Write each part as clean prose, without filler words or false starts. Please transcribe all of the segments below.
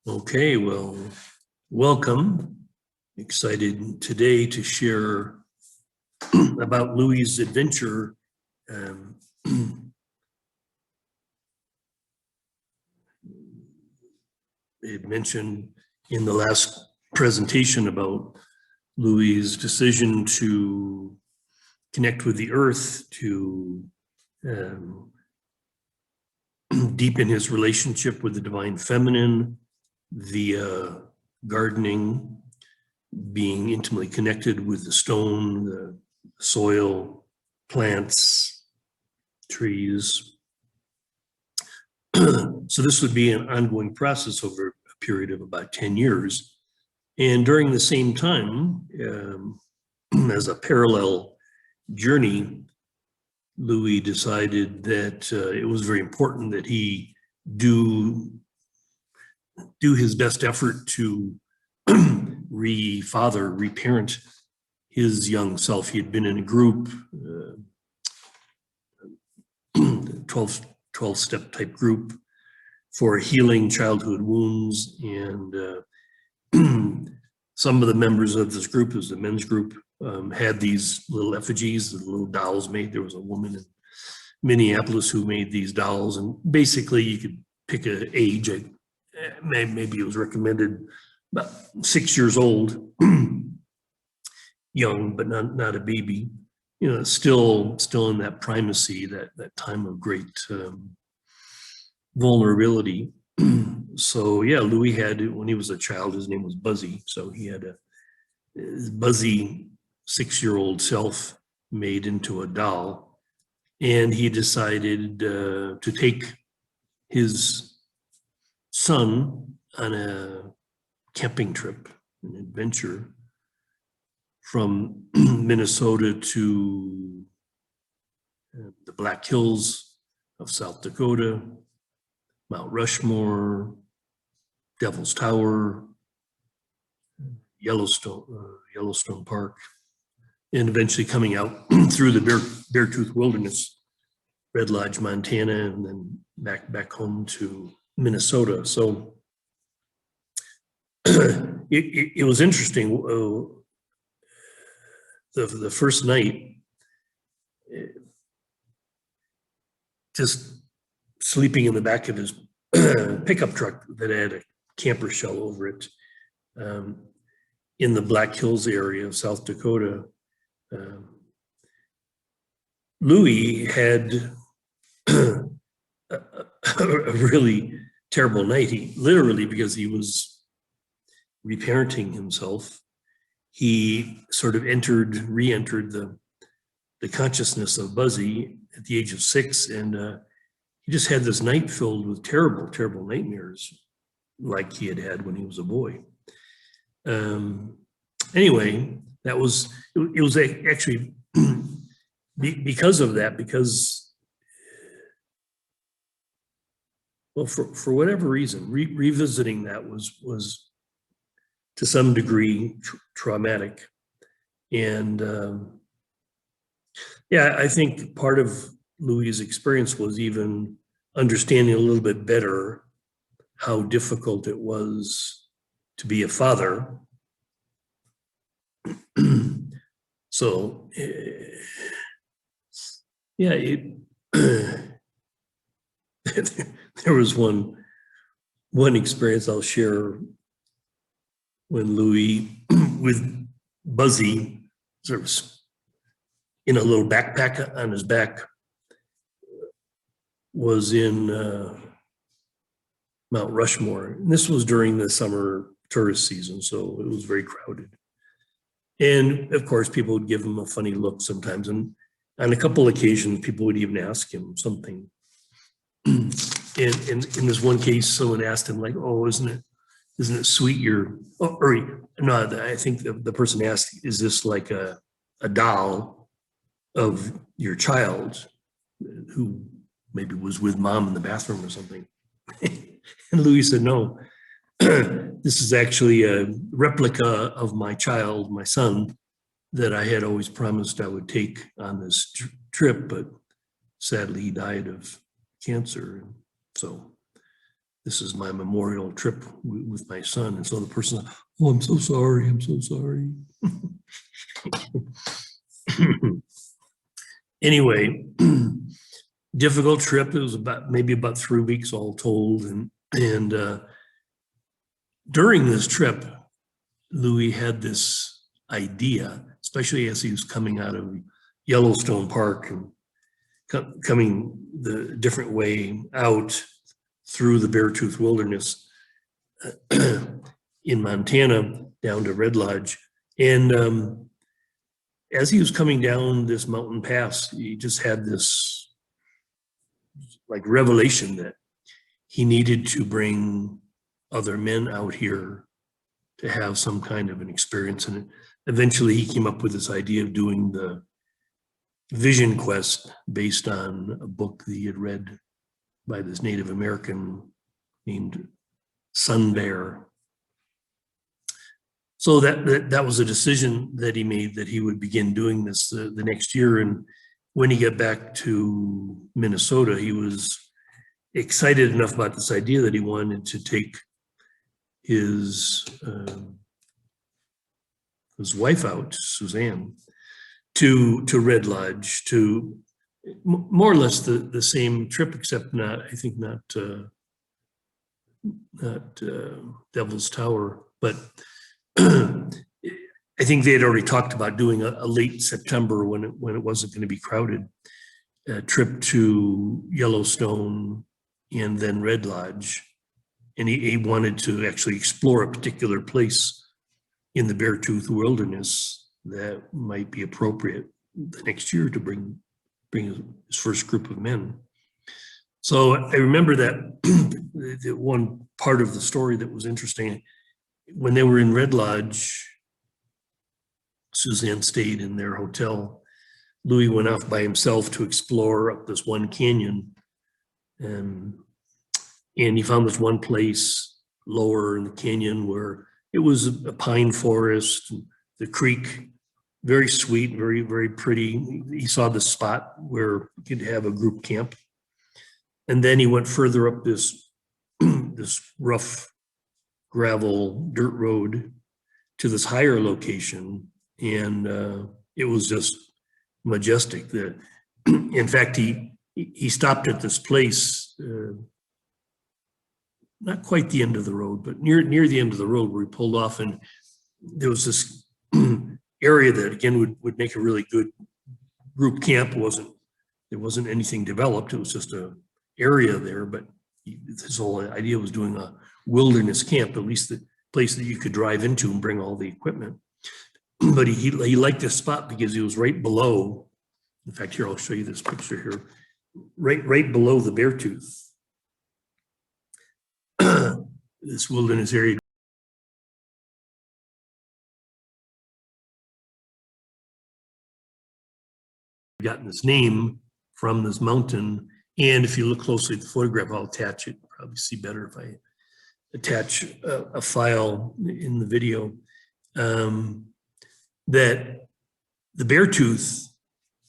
Okay, well, welcome. Excited today to share about Louis' adventure. It mentioned in the last presentation about Louis' decision to connect with the earth, to deepen his relationship with the divine feminine via gardening, being intimately connected with the stone, the soil, plants, trees. So this would be an ongoing process over a period of about 10 years. And during the same time, as a parallel journey, Louis decided that it was very important that he do his best effort to reparent his young self. He had been in a group, 12-step type group for healing childhood wounds. And some of the members of this group, as the men's group, had these little effigies, the little dolls made. There was a woman in Minneapolis who made these dolls. And basically you could pick an age. Maybe it was recommended about 6 years old, young, but not a baby, you know, still in that primacy, that time of great vulnerability. So yeah, Louis had, when he was a child, his name was Buzzy. So he had his Buzzy 6-year-old self made into a doll. And he decided to take his son on a camping trip, an adventure from Minnesota to the Black Hills of South Dakota, Mount Rushmore, Devil's Tower, Yellowstone Park, and eventually coming out through the Beartooth Wilderness, Red Lodge, Montana, and then back home to Minnesota. So it was interesting. The first night, just sleeping in the back of his pickup truck that had a camper shell over it, in the Black Hills area of South Dakota. Louis had a really terrible night. He literally, because he was reparenting himself, he sort of re-entered the consciousness of Buzzy at the age of 6, and he just had this night filled with terrible nightmares, like he had when he was a boy. Anyway, it was actually because of that, because, well, for whatever reason, revisiting that was to some degree traumatic. And yeah, I think part of Louis' experience was even understanding a little bit better how difficult it was to be a father. So yeah, there was one experience I'll share when Louis, with Buzzy, sort of in a little backpack on his back, was in Mount Rushmore. And this was during the summer tourist season, so it was very crowded. And of course, people would give him a funny look sometimes. And on a couple occasions, people would even ask him something. And in this one case, someone asked him, like, "Oh, isn't it sweet I think the person asked, is this like a doll of your child who maybe was with mom in the bathroom or something?" And Louis said, "No, this is actually a replica of my child, my son, that I had always promised I would take on this trip, but sadly he died of cancer." So this is my memorial trip with my son. And so the person, oh, I'm so sorry. I'm so sorry. Anyway, difficult trip. It was maybe about 3 weeks all told. And during this trip, Louis had this idea, especially as he was coming out of Yellowstone Park and coming the different way out through the Beartooth Wilderness in Montana down to Red Lodge. And as he was coming down this mountain pass, he just had this like revelation that he needed to bring other men out here to have some kind of an experience. And eventually he came up with this idea of doing the Vision Quest based on a book that he had read by this Native American named Sun Bear. So that was a decision that he made, that he would begin doing this the next year. And when he got back to Minnesota, he was excited enough about this idea that he wanted to take his wife out, Suzanne, to Red Lodge, to more or less the same trip, except not Devil's Tower, but I think they had already talked about doing a late September when it wasn't going to be crowded, trip to Yellowstone and then Red Lodge. And he wanted to actually explore a particular place in the Beartooth Wilderness that might be appropriate the next year to bring his first group of men. So I remember that the one part of the story that was interesting, when they were in Red Lodge, Suzanne stayed in their hotel. Louis went off by himself to explore up this one canyon. And he found this one place lower in the canyon where it was a pine forest, the creek, very sweet, very, very pretty. He saw the spot where he could have a group camp. And then he went further up this rough gravel dirt road to this higher location. And it was just majestic. In fact, he stopped at this place, not quite the end of the road, but near the end of the road, where he pulled off, and there was this area that again would make a really good group camp. There wasn't anything developed. It was just a area there, but his whole idea was doing a wilderness camp, at least the place that you could drive into and bring all the equipment. But he liked this spot because he was right below. In fact, here, I'll show you this picture here. Right below the Beartooth. This wilderness area. Gotten its name from this mountain. And if you look closely at the photograph, I'll attach it. Probably see better if I attach a file in the video. That the Beartooth,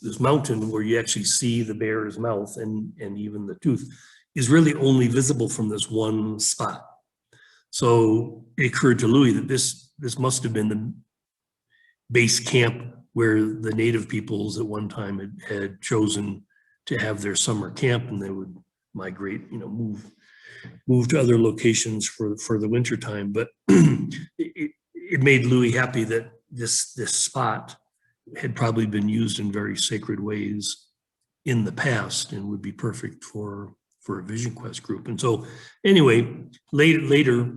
this mountain where you actually see the bear's mouth and even the tooth, is really only visible from this one spot. So it occurred to Louis that this must have been the base camp where the native peoples at one time had chosen to have their summer camp, and they would migrate, move to other locations for the winter time. But it made Louis happy that this spot had probably been used in very sacred ways in the past and would be perfect for a Vision Quest group. And so anyway, later,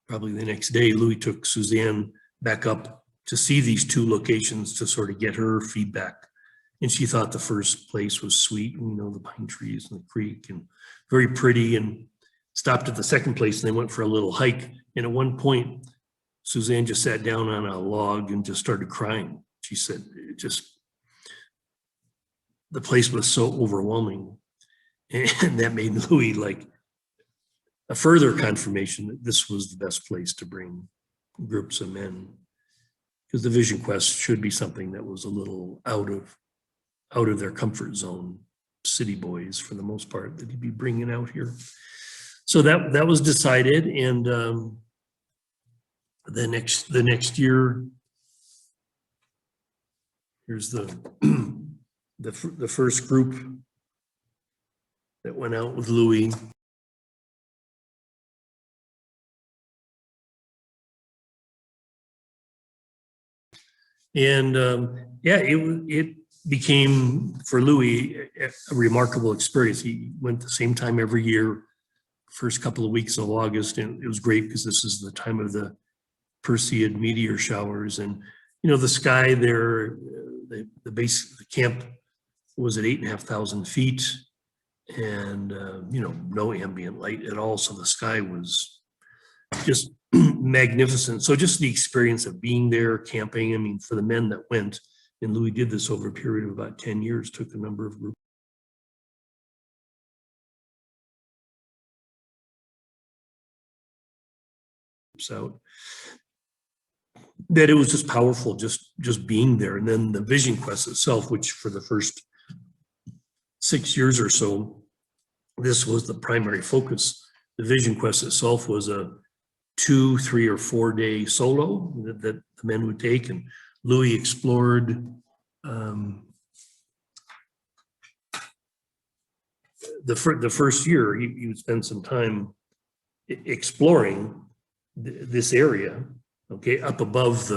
probably the next day, Louis took Suzanne back up to see these two locations to sort of get her feedback. And she thought the first place was sweet, the pine trees and the creek, and very pretty, and stopped at the second place, and they went for a little hike. And at one point, Suzanne just sat down on a log and just started crying. She said, the place was so overwhelming. And that made Louis like a further confirmation that this was the best place to bring groups of men, because the Vision Quest should be something that was a little out of their comfort zone. city boys for the most part that he'd be bringing out here. So that was decided, and the next year, here's the the first group that went out with Louis. And yeah, it became for Louis a remarkable experience. He went the same time every year, first couple of weeks of August, and it was great because this is the time of the Perseid meteor showers. And the sky there, the base, the camp was at 8,500 feet, and no ambient light at all. So the sky was just magnificent. So just the experience of being there, camping. I mean, for the men that went, and Louis did this over a period of about 10 years, took a number of groups out, that it was just powerful, just being there. And then the Vision Quest itself, which for the first 6 years or so, this was the primary focus. The Vision Quest itself was a 2, 3, or 4 day solo that the men would take, and Louis explored the first year. He would spend some time exploring this area, okay, up above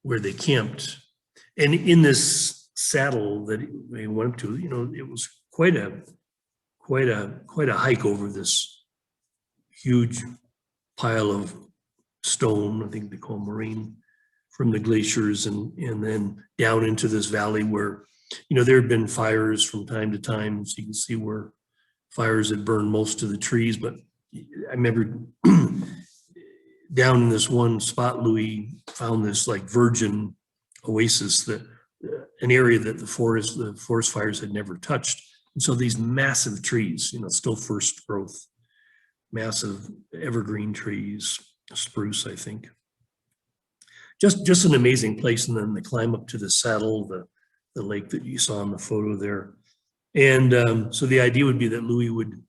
where they camped, and in this saddle that they went to, it was quite a hike over this huge pile of stone, I think they call moraine, from the glaciers, and then down into this valley where, there had been fires from time to time. So you can see where fires had burned most of the trees. But I remember down in this one spot, Louis found this like virgin oasis, that an area that the forest fires had never touched. And so these massive trees, still first growth, massive evergreen trees, spruce, I think. Just an amazing place. And then the climb up to the saddle, the lake that you saw in the photo there. And so the idea would be that Louis would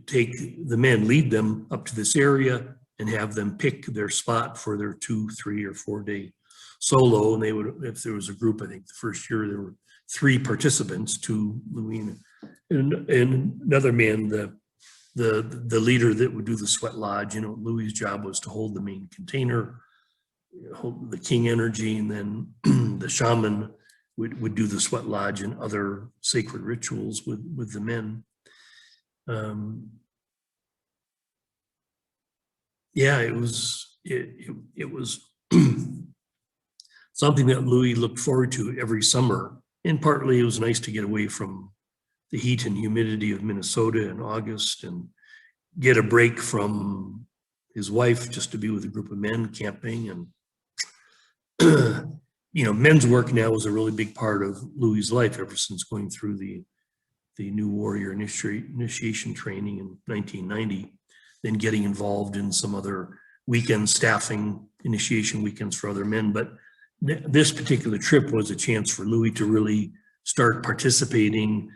take the men, lead them up to this area, and have them pick their spot for their 2, 3, or 4 day solo. And they would, if there was a group, I think the first year there were 3 participants, 2 Louis and another man, the leader that would do the sweat lodge. Louis's job was to hold the main container, hold the king energy, and then the shaman would do the sweat lodge and other sacred rituals with the men. Yeah, it was something that Louis looked forward to every summer. And partly it was nice to get away from the heat and humidity of Minnesota in August and get a break from his wife, just to be with a group of men camping. And men's work now is a really big part of Louis's life ever since going through the new warrior initiation training in 1990, then getting involved in some other weekend staffing, initiation weekends for other men. But this particular trip was a chance for Louis to really start participating,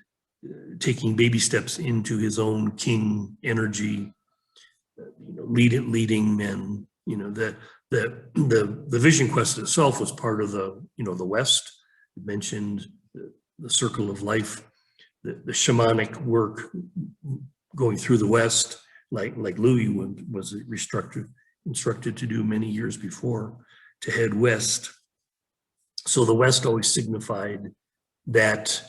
taking baby steps into his own king energy, leading men. The Vision Quest itself was part of the West. You mentioned the circle of life, the shamanic work going through the West, like Louis was instructed to do many years before, to head west. So the West always signified that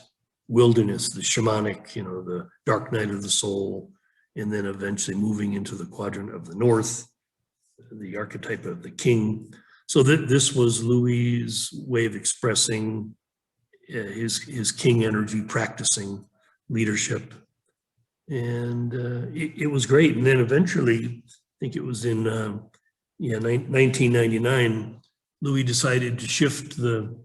wilderness, the shamanic, the dark night of the soul, and then eventually moving into the quadrant of the North, the archetype of the king. So this was Louis's way of expressing his king energy, practicing leadership. And it was great. And then eventually, I think it was in 1999, Louis decided to shift the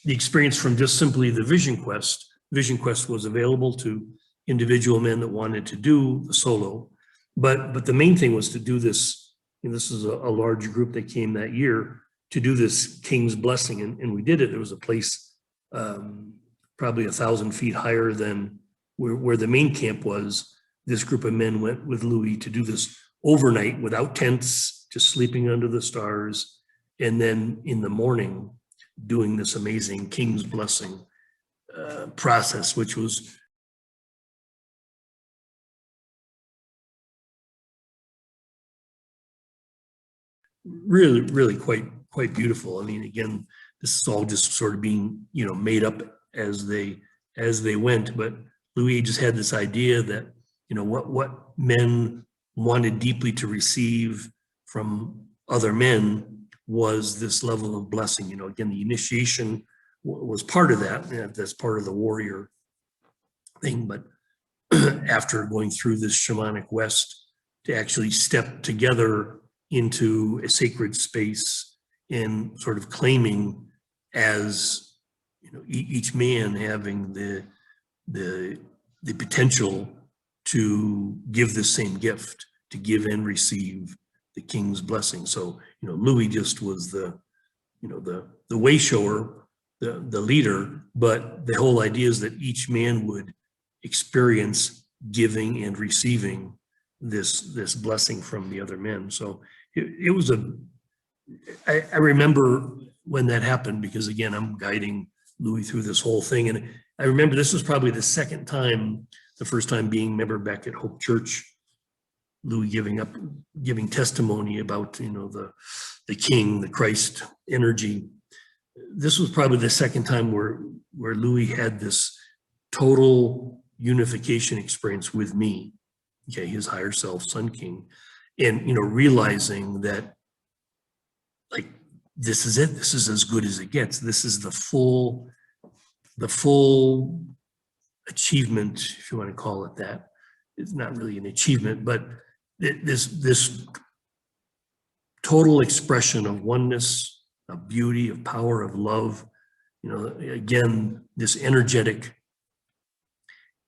experience from just simply the Vision Quest. Vision Quest was available to individual men that wanted to do the solo, but the main thing was to do this, and this is a large group that came that year, to do this King's Blessing, and we did it. There was a place probably 1,000 feet higher than where the main camp was. This group of men went with Louis to do this overnight without tents, just sleeping under the stars. And then in the morning, doing this amazing King's Blessing process, which was really quite beautiful. I mean, again, this is all just sort of being, made up as they went. But Louis just had this idea that, what men wanted deeply to receive from other men was this level of blessing. Again, the initiation was part of that. That's part of the warrior thing. But after going through this shamanic West, to actually step together into a sacred space and sort of claiming as, each man having the potential to give the same gift, to give and receive the King's blessing. So, Louis just was the way shower, the leader, but the whole idea is that each man would experience giving and receiving this blessing from the other men. So it was I remember when that happened, because again, I'm guiding Louis through this whole thing. And I remember this was probably the second time, the first time being member back at Hope Church, Louis giving testimony about, the King, the Christ energy. This was probably the second time where Louis had this total unification experience with me, okay, his higher self, Sun King, and, realizing that, like, this is it. This is as good as it gets. This is the full achievement, if you want to call it that. It's not really an achievement, but this total expression of oneness, of beauty, of power, of love. Again, this energetic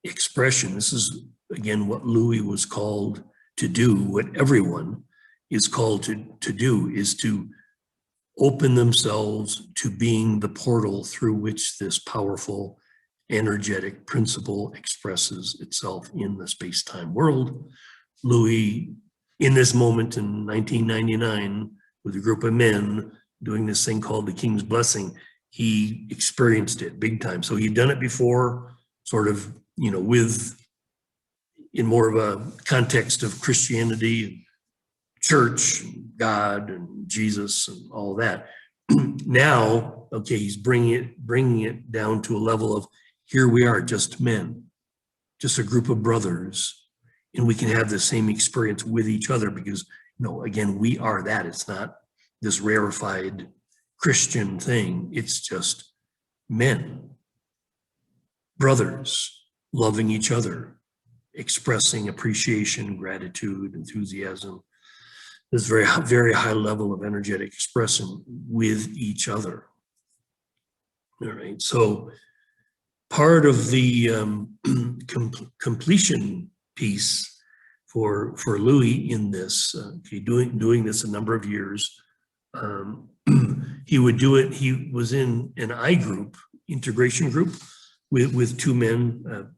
expression. This is, again, what Louis was called to do, what everyone is called to do, is to open themselves to being the portal through which this powerful, energetic principle expresses itself in the space-time world. Louis, in this moment in 1999, with a group of men doing this thing called the King's Blessing, he experienced it big time. So he'd done it before, sort of, in more of a context of Christianity, church, God, and Jesus, and all that. Now, okay, he's bringing it down to a level of, here we are, just men, just a group of brothers, and we can have the same experience with each other because, again, we are that. It's not this rarefied Christian thing. It's just men, brothers, loving each other, expressing appreciation, gratitude, enthusiasm. This very, very high level of energetic expression with each other. All right, so part of the completion piece for Louis in this, doing this a number of years, he would do it. He was in an I group, integration group, with two men,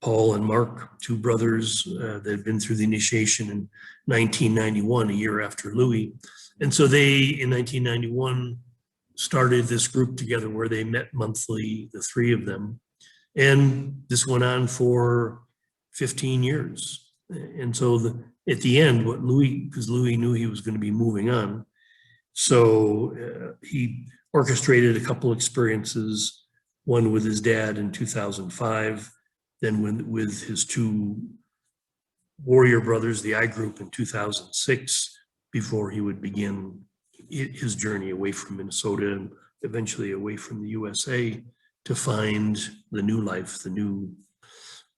Paul and Mark, two brothers that had been through the initiation in 1991, a year after Louis. And so they, in 1991, started this group together where they met monthly, the three of them. And this went on for 15 years. And so at the end, because Louis knew he was going to be moving on, so he orchestrated a couple experiences, one with his dad in 2005, then with his two warrior brothers, the I group, in 2006, before he would begin his journey away from Minnesota and eventually away from the USA to find the new life, the new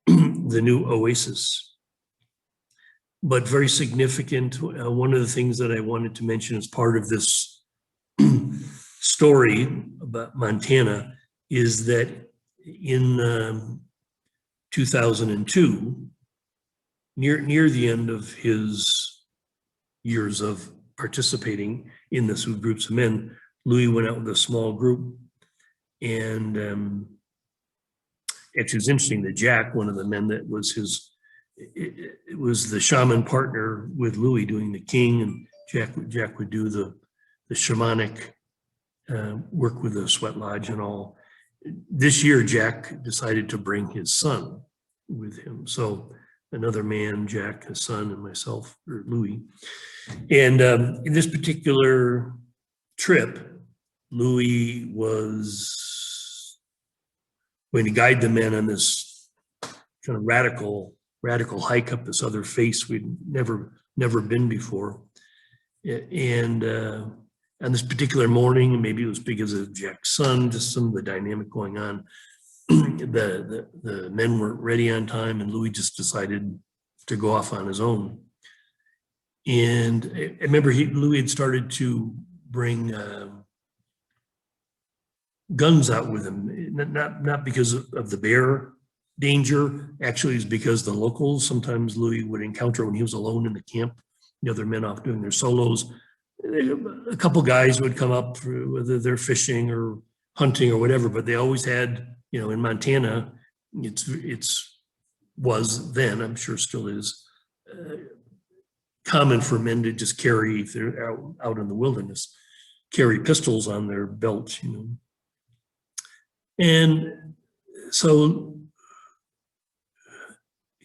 oasis. But very significant, one of the things that I wanted to mention as part of this story about Montana is that in 2002, near the end of his years of participating in this with groups of men, Louis went out with a small group and actually, it's interesting that Jack, one of the men that was it was the shaman partner with Louis doing the king, and Jack would do the shamanic work with the sweat lodge and all. This year, Jack decided to bring his son with him. So another man, Jack, his son, and myself, or Louis. And in this particular trip, Louis was going to guide the men on this kind of radical hike up this other face we'd never been before. And on this particular morning, maybe it was because of Jack's son, just some of the dynamic going on, the men weren't ready on time, and Louis just decided to go off on his own. And I remember Louis had started to bring guns out with him, not because of the bear danger. Actually, it's because the locals, sometimes Louis would encounter when he was alone in the camp, the other men off doing their solos. A couple guys would come up, whether they're fishing or hunting or whatever, but they always had, in Montana, was then, I'm sure still is, common for men to just carry, if they're out in the wilderness, carry pistols on their belt, And so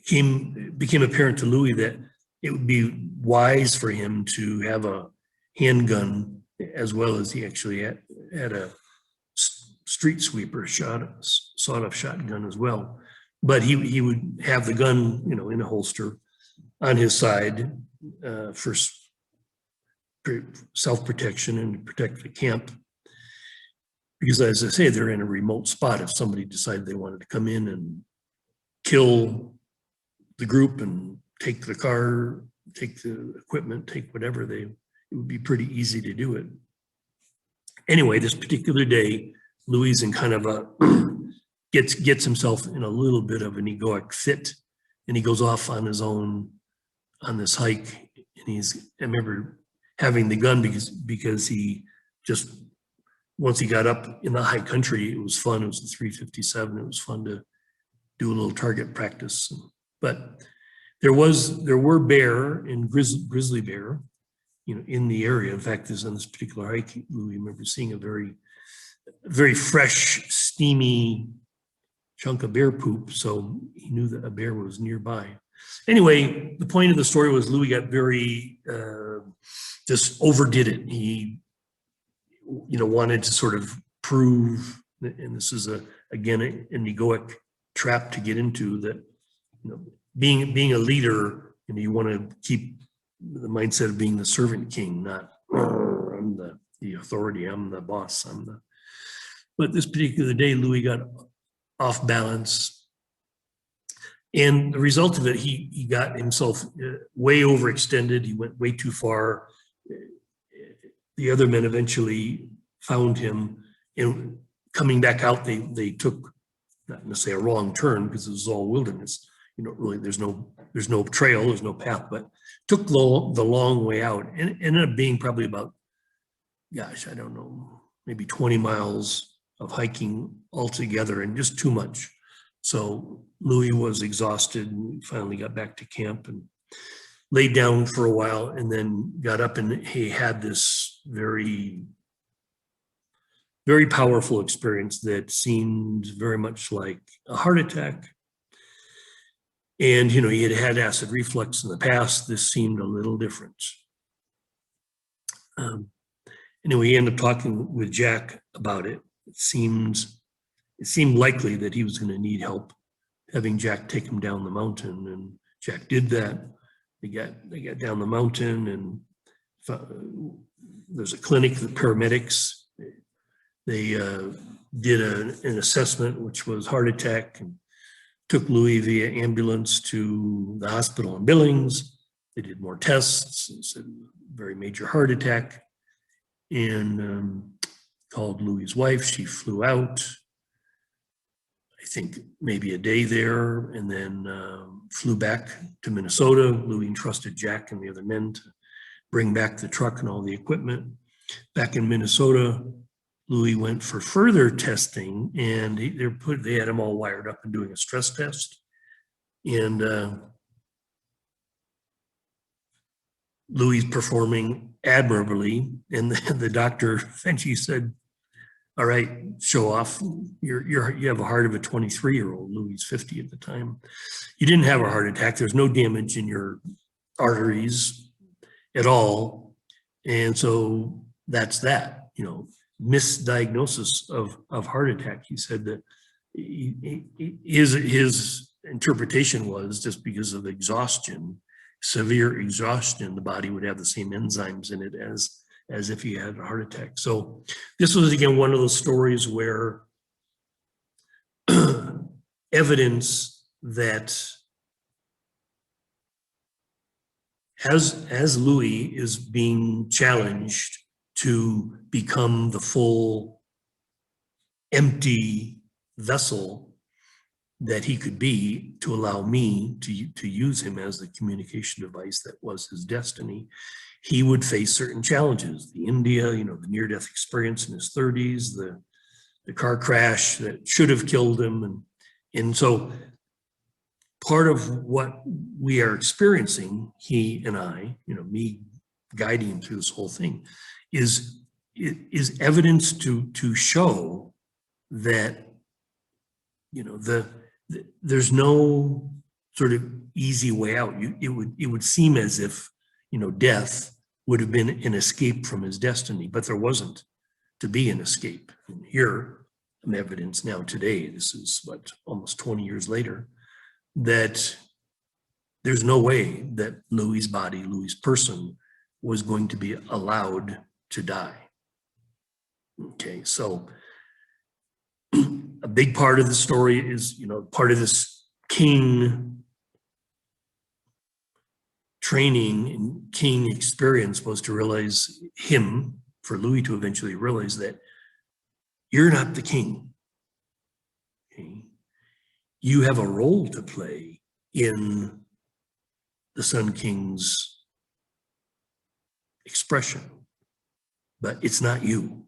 it became apparent to Louis that it would be wise for him to have a handgun, as well as he actually had a street sweeper sawed-off shotgun as well. But he would have the gun, in a holster on his side for self-protection and to protect the camp. Because as I say, they're in a remote spot. If somebody decided they wanted to come in and kill the group and take the car, take the equipment, take whatever, it would be pretty easy to do it. Anyway, this particular day, Louis in kind of gets himself in a little bit of an egoic fit, and he goes off on his own on this hike. And I remember having the gun because he just, once he got up in the high country, it was fun. It was a 357. It was fun to do a little target practice. But there were bear and grizzly bear, in the area. In fact, on this particular hike, we remember seeing a very, very fresh, steamy chunk of bear poop. So he knew that a bear was nearby. Anyway, the point of the story was Louis got very, just overdid it. He, wanted to sort of prove, and this is again an egoic trap to get into, that, being a leader, you want to keep the mindset of being the servant king, not I'm the authority, I'm the boss, But this particular day, Louis got off balance, and the result of it, he got himself way overextended. He went way too far. The other men eventually found him, and coming back out, they took, not necessarily a wrong turn because it was all wilderness. Really, there's no trail, there's no path, but took the long way out, and ended up being probably about, gosh, I don't know, maybe 20 miles of hiking altogether, and just too much. So Louis was exhausted, and finally got back to camp and laid down for a while, and then got up, and he had this very, very powerful experience that seemed very much like a heart attack. And, he had acid reflux in the past. This seemed a little different. Anyway, he ended up talking with Jack about it. It seemed likely that he was going to need help, having Jack take him down the mountain. And Jack did that. They got down the mountain, and there's a clinic, the paramedics. They did an assessment, which was heart attack, and took Louis via ambulance to the hospital in Billings. They did more tests. It's a very major heart attack, and called Louis's wife. She flew out, I think maybe a day there, and then flew back to Minnesota. Louis entrusted Jack and the other men to bring back the truck and all the equipment. Back in Minnesota, Louis went for further testing, and they had him all wired up and doing a stress test. And Louis performing admirably, and the doctor eventually said, "All right, show off. You have a heart of a 23-year-old." Louis 50 at the time. You didn't have a heart attack. There's no damage in your arteries at all, and so that's that. Misdiagnosis of heart attack. He said that his interpretation was just because of exhaustion, severe exhaustion, the body would have the same enzymes in it as if he had a heart attack. So this was, again, one of those stories where evidence that as Louis is being challenged to become the full empty vessel that he could be, to allow me to use him as the communication device that was his destiny, he would face certain challenges. The India, the near-death experience in his 30s, the car crash that should have killed him. And so part of what we are experiencing, he and I, me guiding him through this whole thing, is evidence to show that, there's no sort of easy way out. It would seem as if, death would have been an escape from his destiny, but there wasn't to be an escape. And here, I'm evidence now today, this is almost 20 years later, that there's no way that Louis' body, Louis' person, was going to be allowed to die. Okay, so a big part of the story is, part of this king training and king experience was to realize for Louis to eventually realize that you're not the king. Okay? You have a role to play in the Sun King's expression, but it's not you.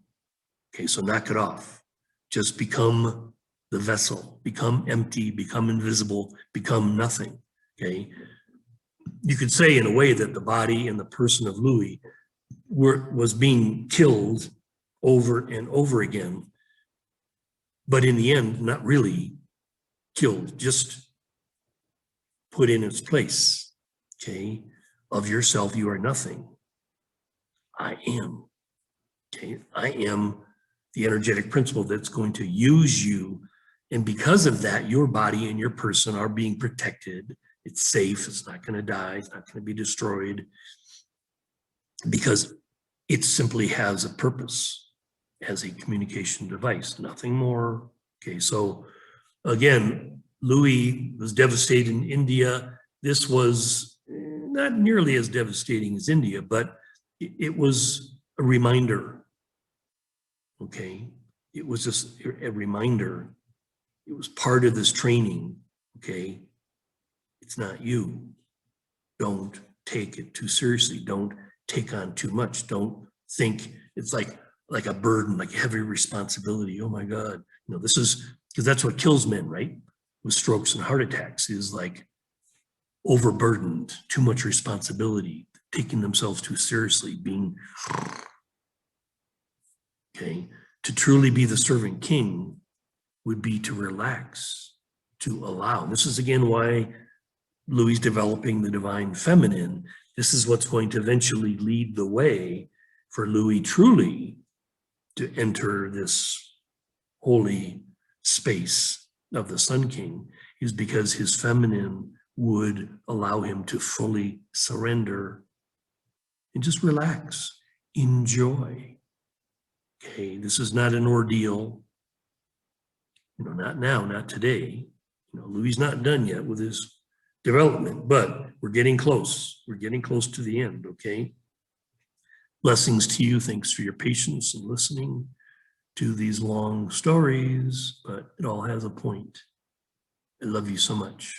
Okay, so knock it off. Just become the vessel, become empty, become invisible, become nothing. Okay, you could say in a way that the body and the person of Louis was being killed over and over again, but in the end, not really killed, just put in its place. Okay, of yourself, you are nothing. I am. Okay, I am the energetic principle that's going to use you. And because of that, your body and your person are being protected. It's safe. It's not going to die. It's not going to be destroyed, because it simply has a purpose as a communication device, nothing more. Okay, so again, Louis was devastated in India. This was not nearly as devastating as India, but it was a reminder. Okay, it was just a reminder. It was part of this training. Okay, it's not you. Don't take it too seriously. Don't take on too much. Don't think it's like a burden, like a heavy responsibility. Oh my God, this is, because that's what kills men, right? With strokes and heart attacks, is like overburdened, too much responsibility, taking themselves too seriously, being. Okay, to truly be the servant king would be to relax, to allow. This is again why Louis developing the divine feminine. This is what's going to eventually lead the way for Louis truly to enter this holy space of the Sun King, is because his feminine would allow him to fully surrender and just relax, enjoy. Okay, this is not an ordeal. Not now, not today. Louis not done yet with his development, but we're getting close. We're getting close to the end, okay? Blessings to you. Thanks for your patience and listening to these long stories, but it all has a point. I love you so much.